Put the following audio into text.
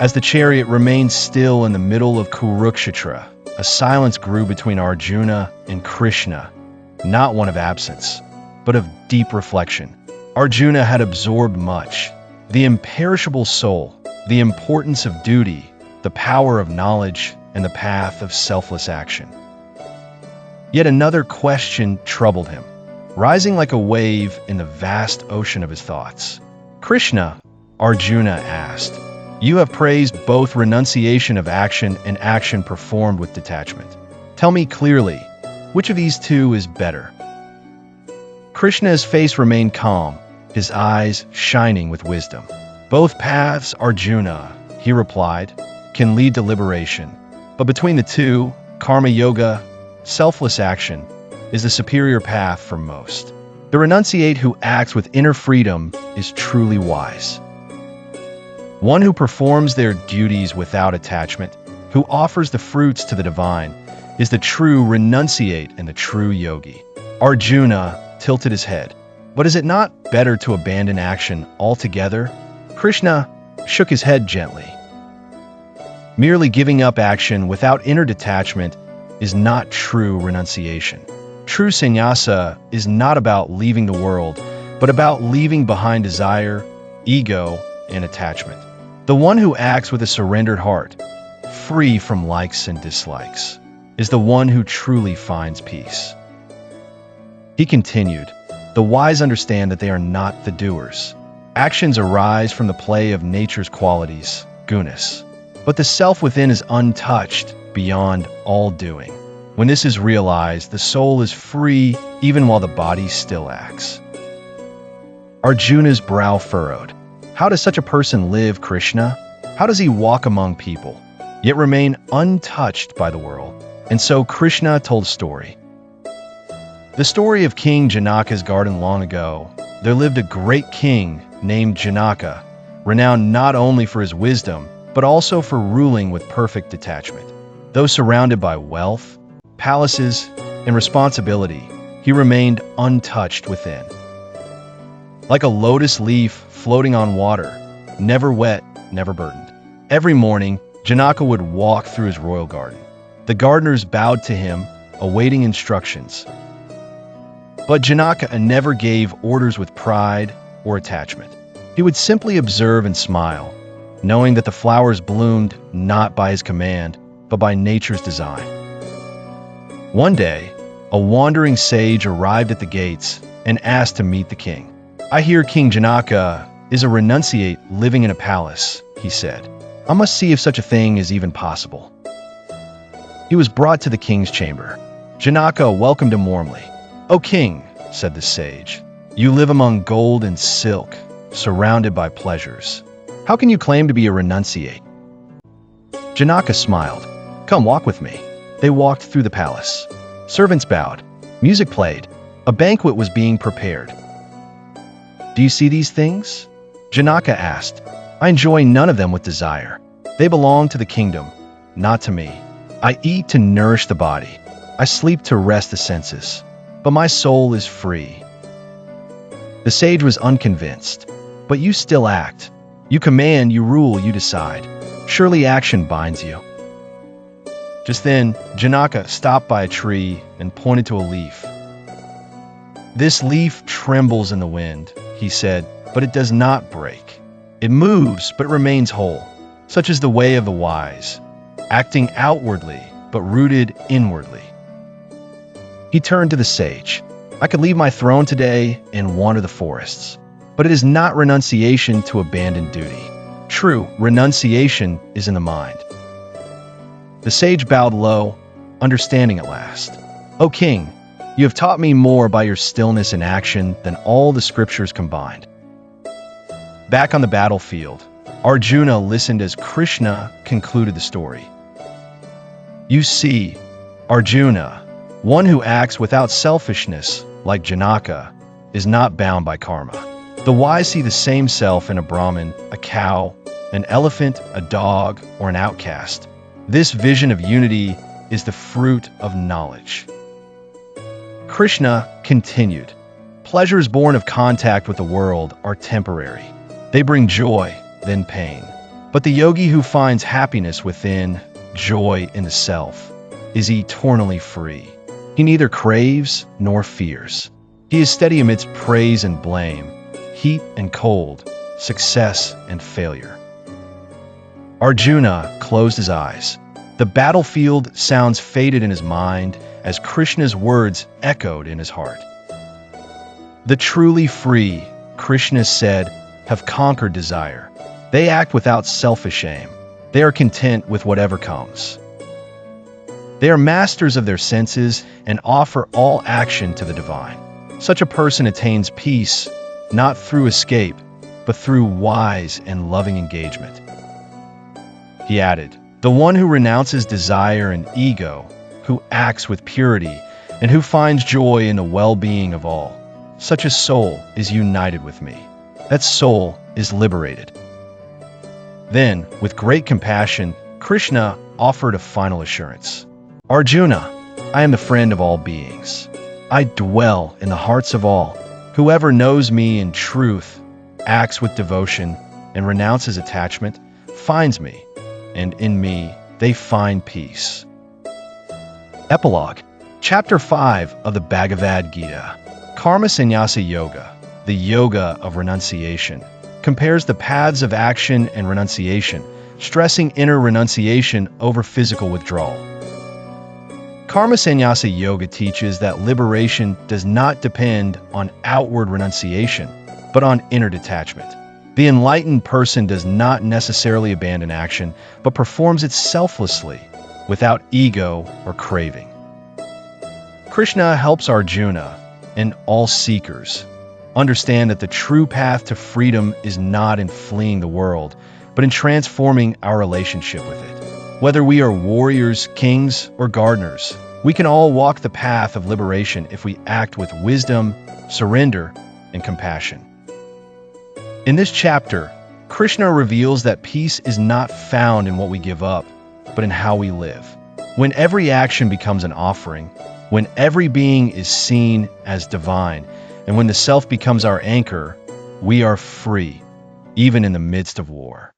As the chariot remained still in the middle of Kurukshetra, a silence grew between Arjuna and Krishna, not one of absence, but of deep reflection. Arjuna had absorbed much: the imperishable soul, the importance of duty, the power of knowledge, and the path of selfless action. Yet another question troubled him, rising like a wave in the vast ocean of his thoughts. "Krishna," Arjuna asked, "you have praised both renunciation of action and action performed with detachment. Tell me clearly, which of these two is better?" Krishna's face remained calm, his eyes shining with wisdom. "Both paths, Arjuna," he replied, "can lead to liberation. But between the two, karma yoga, selfless action, is the superior path for most. The renunciate who acts with inner freedom is truly wise. One who performs their duties without attachment, who offers the fruits to the divine, is the true renunciate and the true yogi." Arjuna tilted his head. "But is it not better to abandon action altogether?" Krishna shook his head gently. "Merely giving up action without inner detachment is not true renunciation. True Sanyasa is not about leaving the world, but about leaving behind desire, ego, and attachment. The one who acts with a surrendered heart, free from likes and dislikes, is the one who truly finds peace." He continued, "The wise understand that they are not the doers. Actions arise from the play of nature's qualities, gunas. But the self within is untouched, beyond all doing. When this is realized, the soul is free even while the body still acts." Arjuna's brow furrowed. How does such a person live, Krishna? How does he walk among people, yet remain untouched by the world? And so Krishna told a story. The story of King Janaka's garden. Long ago, there lived a great king named Janaka, renowned not only for his wisdom, but also for ruling with perfect detachment. Though surrounded by wealth, palaces, and responsibility, he remained untouched within. Like a lotus leaf floating on water, never wet, never burdened. Every morning, Janaka would walk through his royal garden. The gardeners bowed to him, awaiting instructions. But Janaka never gave orders with pride or attachment. He would simply observe and smile, knowing that the flowers bloomed not by his command, but by nature's design. One day, a wandering sage arrived at the gates and asked to meet the king. "I hear King Janaka is a renunciate living in a palace," he said. "I must see if such a thing is even possible." He was brought to the king's chamber. Janaka welcomed him warmly. "O king," said the sage, "you live among gold and silk, surrounded by pleasures. How can you claim to be a renunciate?" Janaka smiled. "Come, walk with me." They walked through the palace. Servants bowed. Music played. A banquet was being prepared. "Do you see these things?" Janaka asked. "I enjoy none of them with desire. They belong to the kingdom, not to me. I eat to nourish the body. I sleep to rest the senses. But my soul is free." The sage was unconvinced. "But you still act. You command, you rule, you decide. Surely action binds you." Just then, Janaka stopped by a tree and pointed to a leaf. "This leaf trembles in the wind," he said, "but it does not break. It moves, but remains whole. Such is the way of the wise, acting outwardly, but rooted inwardly." He turned to the sage. "I could leave my throne today and wander the forests, but it is not renunciation to abandon duty. True renunciation is in the mind." The sage bowed low, understanding at last. "O king, you have taught me more by your stillness and action than all the scriptures combined." Back on the battlefield, Arjuna listened as Krishna concluded the story. "You see, Arjuna, one who acts without selfishness, like Janaka, is not bound by karma. The wise see the same self in a Brahmin, a cow, an elephant, a dog, or an outcast. This vision of unity is the fruit of knowledge." Krishna continued, "Pleasures born of contact with the world are temporary. They bring joy, then pain. But the yogi who finds happiness within, joy in the self, is eternally free. He neither craves nor fears. He is steady amidst praise and blame, heat and cold, success and failure. Arjuna closed his eyes. The battlefield sounds faded in his mind as Krishna's words echoed in his heart. The truly free, Krishna said, have conquered desire. They act without selfish aim. They are content with whatever comes. They are masters of their senses and offer all action to the divine. Such a person attains peace, not through escape, but through wise and loving engagement. He added, the one who renounces desire and ego, who acts with purity, and who finds joy in the well-being of all, such a soul is united with me. That soul is liberated. Then, with great compassion, Krishna offered a final assurance. Arjuna, I am the friend of all beings. I dwell in the hearts of all. Whoever knows me in truth, acts with devotion, and renounces attachment, finds me, and in me they find peace. Epilogue. Chapter 5 of the Bhagavad Gita. Karma Sanyasa Yoga, the yoga of renunciation, compares the paths of action and renunciation, stressing inner renunciation over physical withdrawal. Karma Sanyasa Yoga teaches that liberation does not depend on outward renunciation, but on inner detachment. The enlightened person does not necessarily abandon action, but performs it selflessly, without ego or craving. Krishna helps Arjuna and all seekers understand that the true path to freedom is not in fleeing the world, but in transforming our relationship with it. Whether we are warriors, kings, or gardeners, we can all walk the path of liberation if we act with wisdom, surrender, and compassion. In this chapter, Krishna reveals that peace is not found in what we give up, but in how we live. When every action becomes an offering, when every being is seen as divine, and when the self becomes our anchor, we are free, even in the midst of war.